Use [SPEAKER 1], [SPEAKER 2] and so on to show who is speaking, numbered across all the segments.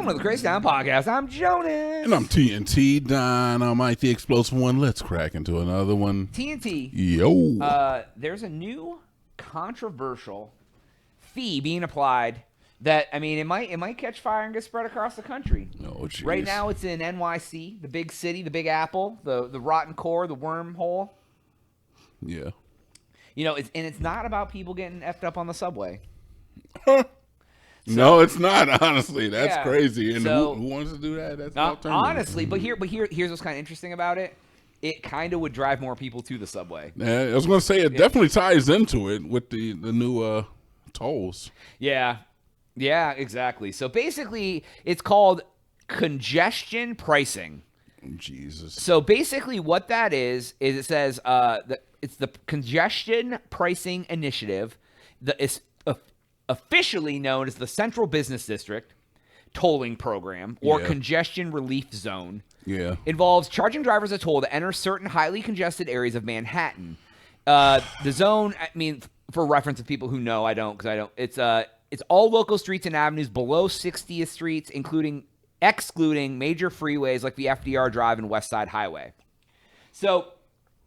[SPEAKER 1] welcome to the Crazy Town Podcast. I'm Jonas.
[SPEAKER 2] And I'm TNT, Dynamite, the explosive one. Let's crack into another one.
[SPEAKER 1] TNT.
[SPEAKER 2] Yo.
[SPEAKER 1] There's a new controversial fee being applied that, I mean, it might catch fire and get spread across the country.
[SPEAKER 2] Oh, jeez.
[SPEAKER 1] Right now it's in NYC, the big city, the Big Apple, the rotten core, the wormhole.
[SPEAKER 2] Yeah.
[SPEAKER 1] You know, it's not about people getting effed up on the subway.
[SPEAKER 2] No, it's not, honestly. That's
[SPEAKER 1] Yeah.
[SPEAKER 2] crazy. And
[SPEAKER 1] So-
[SPEAKER 2] who wants to do that? That's
[SPEAKER 1] Now,
[SPEAKER 2] alternative.
[SPEAKER 1] honestly, but here's what's kind of interesting about it. It kind of would drive more people to the subway.
[SPEAKER 2] Yeah, I was going to say, it definitely ties into it with the new tolls.
[SPEAKER 1] Yeah, exactly. So basically, it's called congestion pricing.
[SPEAKER 2] Jesus.
[SPEAKER 1] So basically, what that is it says it's the Congestion Pricing Initiative. It's officially known as the Central Business District Tolling Program or
[SPEAKER 2] Yeah.
[SPEAKER 1] Congestion Relief Zone.
[SPEAKER 2] Yeah.
[SPEAKER 1] Involves charging drivers a toll to enter certain highly congested areas of Manhattan. The zone, I mean, for reference of people who know, I don't, because I don't. It's all local streets and avenues below 60th streets, excluding major freeways like the FDR Drive and West Side Highway. So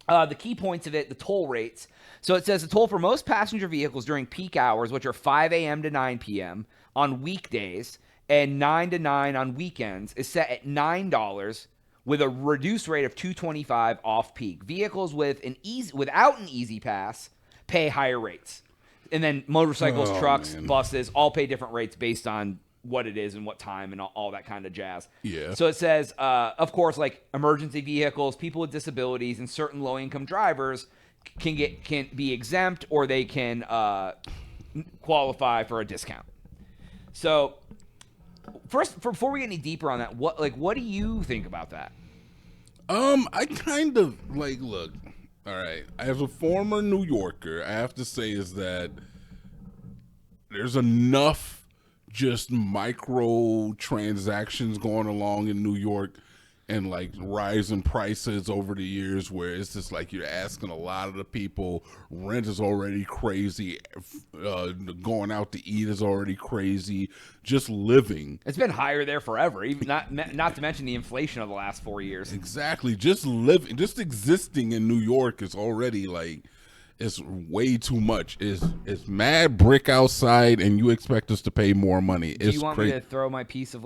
[SPEAKER 1] the key points of it, the toll rates. So it says the toll for most passenger vehicles during peak hours, which are 5 a.m. to 9 p.m. on weekdays and 9 to 9 on weekends, is set at $9 with a reduced rate of $2.25 off peak. Vehicles without an easy pass pay higher rates. And then motorcycles, trucks, buses all pay different rates based on what it is and what time and all that kind of jazz.
[SPEAKER 2] Yeah.
[SPEAKER 1] So it says, of course, like emergency vehicles, people with disabilities, and certain low-income drivers can be exempt, or they can qualify for a discount. So first, before we get any deeper on that, what do you think about that?
[SPEAKER 2] I kind of look. All right, as a former New Yorker, I have to say is that there's enough just micro transactions going along in New York and like rising prices over the years where it's just like you're asking a lot of the people. Rent is already crazy. Going out to eat is already crazy. Just living.
[SPEAKER 1] It's been higher there forever, even not to mention the inflation of the last 4 years.
[SPEAKER 2] Exactly. Just living, just existing in New York is already like, it's way too much. It's mad brick outside, and you expect us to pay more money.
[SPEAKER 1] Do you want me to throw my piece of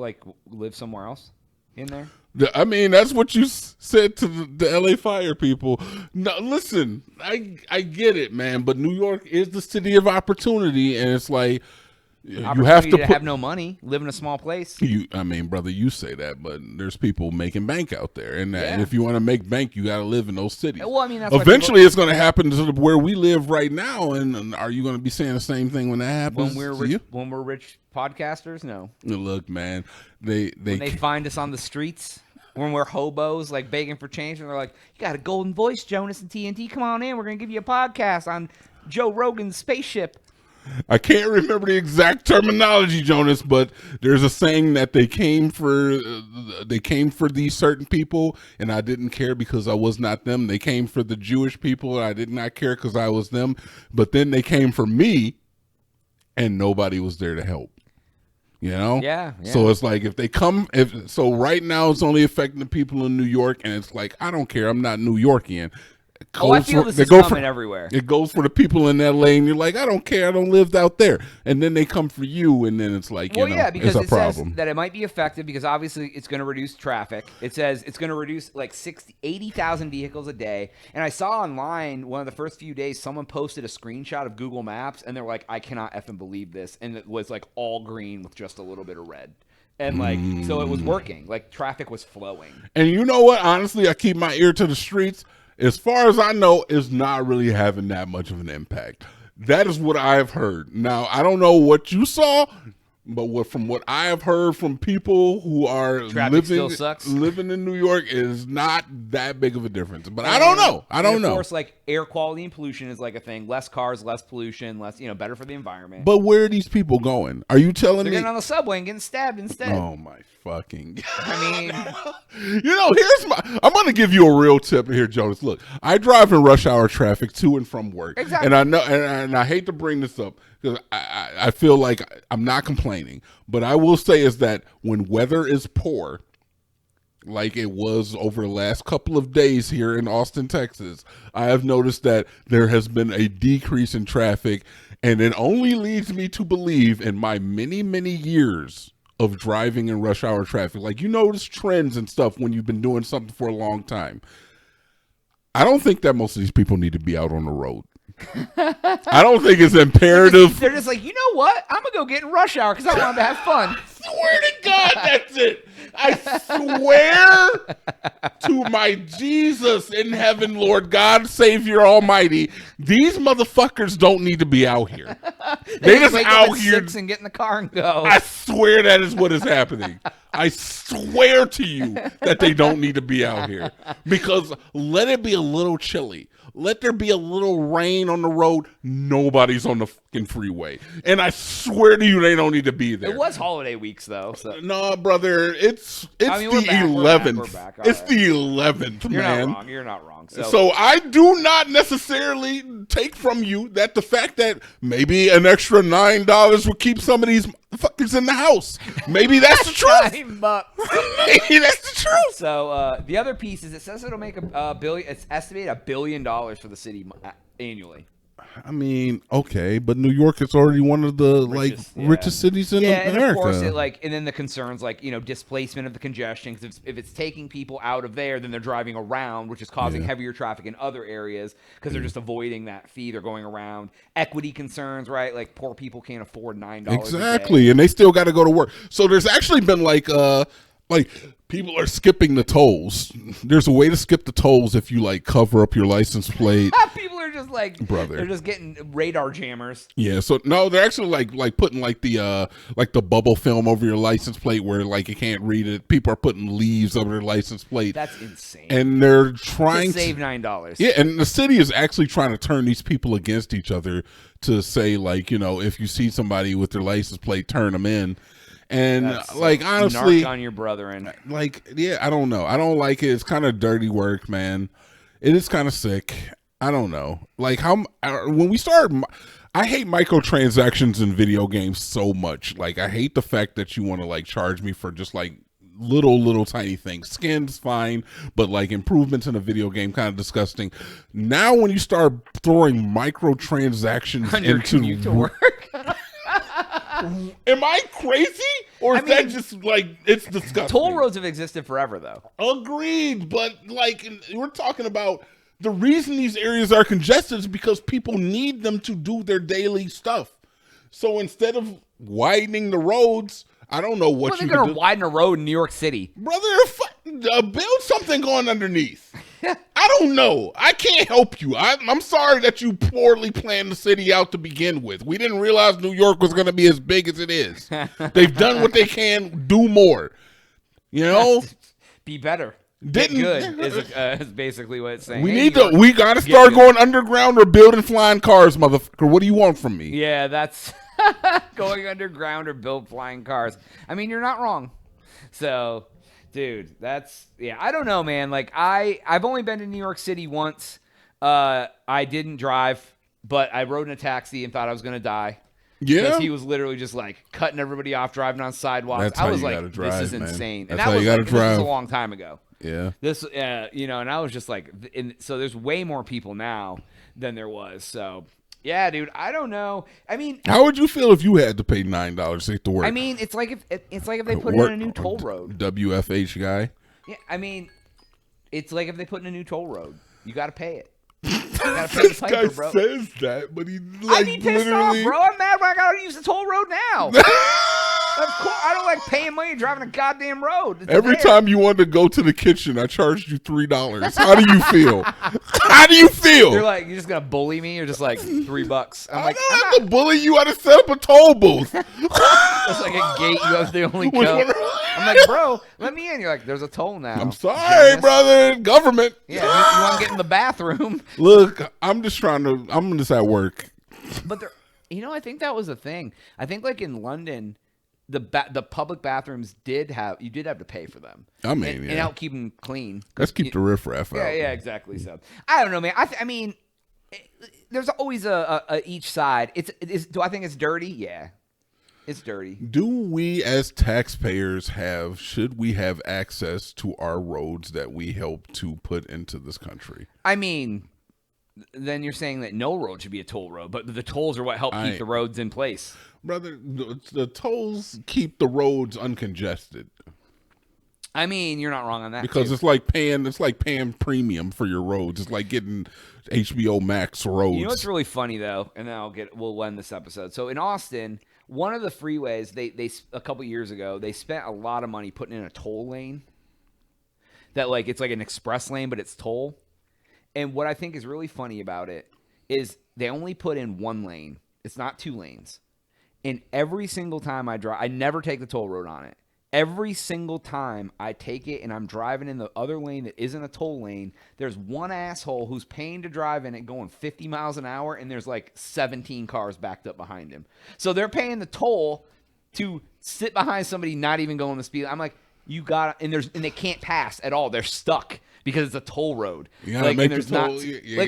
[SPEAKER 1] live somewhere else in there?
[SPEAKER 2] I mean, that's what you said to the LA Fire people. No, listen, I get it, man, but New York is the city of opportunity, and it's like you have to
[SPEAKER 1] have no money, live in a small place.
[SPEAKER 2] I mean, brother, you say that, but there's people making bank out there, and
[SPEAKER 1] Yeah.
[SPEAKER 2] if you want to make bank, you got to live in those cities.
[SPEAKER 1] Well, I mean, that's
[SPEAKER 2] eventually it's going to happen to where we live right now. And are you going to be saying the same thing when that happens?
[SPEAKER 1] When we're rich podcasters, no.
[SPEAKER 2] Look, man,
[SPEAKER 1] When they find us on the streets, when we're hobos, like begging for change, and they're like, "You got a golden voice, Jonas and TNT. Come on in. We're gonna give you a podcast on Joe Rogan's spaceship."
[SPEAKER 2] I can't remember the exact terminology, Jonas, but there's a saying that they came for these certain people, and I didn't care because I was not them. They came for the Jewish people, and I did not care because I was them. But then they came for me, and nobody was there to help. You know?
[SPEAKER 1] Yeah.
[SPEAKER 2] So it's like so right now it's only affecting the people in New York, and it's like, I don't care. I'm not New Yorkian.
[SPEAKER 1] I feel this is coming everywhere.
[SPEAKER 2] It goes for the people in LA, and you're like, I don't care. I don't live out there. And then they come for you, and then it's like,
[SPEAKER 1] because
[SPEAKER 2] it's a
[SPEAKER 1] it
[SPEAKER 2] problem.
[SPEAKER 1] says that it might be effective because obviously it's going to reduce traffic. It says it's going to reduce 80,000 vehicles a day. And I saw online one of the first few days, someone posted a screenshot of Google Maps, and they're like, I cannot effing believe this. And it was like all green with just a little bit of red. And so it was working. Like traffic was flowing.
[SPEAKER 2] And you know what? Honestly, I keep my ear to the streets. As far as I know, it's not really having that much of an impact. That is what I've heard. Now, I don't know what you saw, but from what I have heard from people who are living in New York is not that big of a difference. But I don't know. Of
[SPEAKER 1] course, like air quality and pollution is like a thing. Less cars, less pollution, less better for the environment.
[SPEAKER 2] But where are these people going? Are you telling me
[SPEAKER 1] they're getting on the subway and getting stabbed instead?
[SPEAKER 2] Oh my fucking.
[SPEAKER 1] I mean,
[SPEAKER 2] I'm going to give you a real tip here, Jonas. Look, I drive in rush hour traffic to and from work.
[SPEAKER 1] Exactly.
[SPEAKER 2] And I know, and I hate to bring this up because I feel like I'm not complaining, but I will say is that when weather is poor, like it was over the last couple of days here in Austin, Texas, I have noticed that there has been a decrease in traffic, and it only leads me to believe in my many, many years of driving in rush hour traffic. Like, you notice trends and stuff when you've been doing something for a long time. I don't think that most of these people need to be out on the road. I don't think it's imperative.
[SPEAKER 1] they're just like, you know what? I'm gonna go get in rush hour because I wanted to have fun.
[SPEAKER 2] Swear to God, that's it. I swear to my Jesus in heaven, Lord God, Savior Almighty, these motherfuckers don't need to be out here. They just
[SPEAKER 1] wake up
[SPEAKER 2] out
[SPEAKER 1] at
[SPEAKER 2] here.
[SPEAKER 1] 6 and get in the car and go.
[SPEAKER 2] I swear that is what is happening. I swear to you that they don't need to be out here, because let it be a little chilly. Let there be a little rain on the road. Nobody's on the fucking freeway. And I swear to you, they don't need to be there.
[SPEAKER 1] It was holiday weeks though. So.
[SPEAKER 2] No, brother, it's
[SPEAKER 1] I mean,
[SPEAKER 2] the
[SPEAKER 1] we're back,
[SPEAKER 2] 11th.
[SPEAKER 1] we're back.
[SPEAKER 2] It's
[SPEAKER 1] All
[SPEAKER 2] the 11th,
[SPEAKER 1] You're
[SPEAKER 2] man.
[SPEAKER 1] not wrong. You're not wrong.
[SPEAKER 2] So I do not necessarily take from you that the fact that maybe an extra $9 will keep some of these fuckers in the house. Maybe that's the truth.
[SPEAKER 1] $9.
[SPEAKER 2] Maybe that's the truth.
[SPEAKER 1] So the other piece is it says it'll make a billion. It's estimated $1 billion for the city annually.
[SPEAKER 2] I mean, okay, but New York is already one of the richest cities in America.
[SPEAKER 1] And of course, and then the concerns like displacement of the congestion. Because if it's taking people out of there, then they're driving around, which is causing heavier traffic in other areas because they're just avoiding that fee. They're going around. Equity concerns, right? Like poor people can't afford $9.
[SPEAKER 2] Exactly, and they still got to go to work. So there's actually been like people are skipping the tolls. There's a way to skip the tolls if you like cover up your license plate.
[SPEAKER 1] People are just like,
[SPEAKER 2] brother,
[SPEAKER 1] they're just getting radar jammers.
[SPEAKER 2] Yeah, so no, they're actually like putting like the bubble film over your license plate where like you can't read it. People are putting leaves over their license plate.
[SPEAKER 1] That's insane.
[SPEAKER 2] And they're trying
[SPEAKER 1] to save $9.
[SPEAKER 2] Yeah, and the city is actually trying to turn these people against each other to say like, if you see somebody with their license plate, turn them in. And
[SPEAKER 1] that's
[SPEAKER 2] like honestly,
[SPEAKER 1] narc on your brethren.
[SPEAKER 2] Like, yeah, I don't know. I don't like it. It's kind of dirty work, man. It is kind of sick. I don't know. Like when we started, I hate microtransactions in video games so much. Like I hate the fact that you want to like charge me for just like little tiny things. Skins fine, but like improvements in a video game kind of disgusting. Now when you start throwing microtransactions
[SPEAKER 1] on your
[SPEAKER 2] into
[SPEAKER 1] commute to work.
[SPEAKER 2] Am I crazy? Or is that just like, it's disgusting?
[SPEAKER 1] Toll roads have existed forever, though.
[SPEAKER 2] Agreed, but like, we're talking about the reason these areas are congested is because people need them to do their daily stuff. So instead of widening the roads, I don't know what
[SPEAKER 1] they're going to widen a road in New York City.
[SPEAKER 2] Brother, build something going underneath. I don't know. I can't help you. I'm sorry that you poorly planned the city out to begin with. We didn't realize New York was going to be as big as it is. They've done what they can. Do more.
[SPEAKER 1] Be better. Get good is basically what it's saying.
[SPEAKER 2] We got to start going underground or building flying cars, motherfucker. What do you want from me?
[SPEAKER 1] Yeah, that's going underground or build flying cars. I mean, you're not wrong. So... Dude, I don't know, man. Like, I've only been to New York City once. I didn't drive, but I rode in a taxi and thought I was going to die.
[SPEAKER 2] Yeah.
[SPEAKER 1] Because he was literally just, like, cutting everybody off, driving on sidewalks.
[SPEAKER 2] That's
[SPEAKER 1] I
[SPEAKER 2] how
[SPEAKER 1] was
[SPEAKER 2] you
[SPEAKER 1] like,
[SPEAKER 2] gotta drive,
[SPEAKER 1] this is
[SPEAKER 2] man.
[SPEAKER 1] insane.
[SPEAKER 2] That's
[SPEAKER 1] And
[SPEAKER 2] how you gotta drive.
[SPEAKER 1] This was a long time ago.
[SPEAKER 2] Yeah.
[SPEAKER 1] And I was just like, so there's way more people now than there was. So... Yeah, dude, I don't know. I mean,
[SPEAKER 2] how would you feel if you had to pay $9 to get to work?
[SPEAKER 1] I mean, it's like if they put in a new toll road.
[SPEAKER 2] WFH guy.
[SPEAKER 1] Yeah, I mean, it's like if they put in a new toll road. You got to pay it. You got to pay the piper, bro.
[SPEAKER 2] Says that, but he
[SPEAKER 1] I'd be pissed off, bro. I'm mad when I got to use the toll road now. Of course, I don't like paying money driving a goddamn road.
[SPEAKER 2] Every time you wanted to go to the kitchen, I charged you $3. How do you feel? How do you feel?
[SPEAKER 1] You're like, you're just gonna bully me? You're just like $3. I'm like,
[SPEAKER 2] I don't have to bully you. I to set up a toll booth.
[SPEAKER 1] It's like a gate. You have the only code. I'm like, bro, let me in. You're like, there's a toll now.
[SPEAKER 2] I'm sorry, brother. Government.
[SPEAKER 1] Yeah, you want to get in the bathroom?
[SPEAKER 2] Look, I'm just at work.
[SPEAKER 1] But I think that was a thing. I think like in London. the public bathrooms did have to pay for them.
[SPEAKER 2] I mean,
[SPEAKER 1] and
[SPEAKER 2] yeah.
[SPEAKER 1] help keep them clean.
[SPEAKER 2] Let's keep the riffraff out.
[SPEAKER 1] Yeah, exactly. So I don't know, man. I mean, there's always a each side. Do I think it's dirty? Yeah, it's dirty.
[SPEAKER 2] Do we as taxpayers should we have access to our roads that we help to put into this country?
[SPEAKER 1] I mean, then you're saying that no road should be a toll road, but the tolls are what help keep the roads in place.
[SPEAKER 2] Brother, the tolls keep the roads uncongested.
[SPEAKER 1] I mean, you're not wrong on that.
[SPEAKER 2] Because
[SPEAKER 1] too.
[SPEAKER 2] it's like paying premium for your roads. It's like getting HBO Max roads.
[SPEAKER 1] You know what's really funny though, and then we'll end this episode. So in Austin, one of the freeways, they a couple years ago, they spent a lot of money putting in a toll lane. That it's like an express lane, but it's toll. And what I think is really funny about it is they only put in one lane. It's not 2 lanes. And every single time I drive, I never take the toll road on it. Every single time I take it and I'm driving in the other lane that isn't a toll lane, there's one asshole who's paying to drive in it going 50 miles an hour, and there's 17 cars backed up behind him. So they're paying the toll to sit behind somebody not even going the speed. I'm like, you got and they can't pass at all. They're stuck because it's a toll road.
[SPEAKER 2] You gotta make the toll.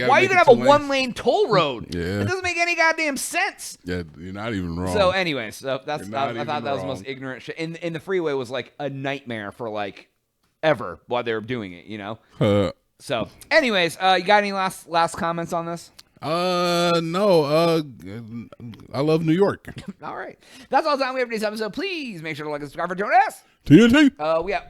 [SPEAKER 1] Why are you gonna have a 1-lane toll road?
[SPEAKER 2] Yeah.
[SPEAKER 1] It doesn't make any goddamn sense.
[SPEAKER 2] Yeah, you're not even wrong.
[SPEAKER 1] So anyway, I thought that was the most
[SPEAKER 2] wrong.
[SPEAKER 1] ignorant shit. And the freeway was a nightmare for ever while they were doing it, you know? So anyways, you got any last comments on this?
[SPEAKER 2] No. I love New York.
[SPEAKER 1] All right. That's all the time we have for today's episode. Please make sure to like and subscribe for Jonas.
[SPEAKER 2] TNT.
[SPEAKER 1] We out.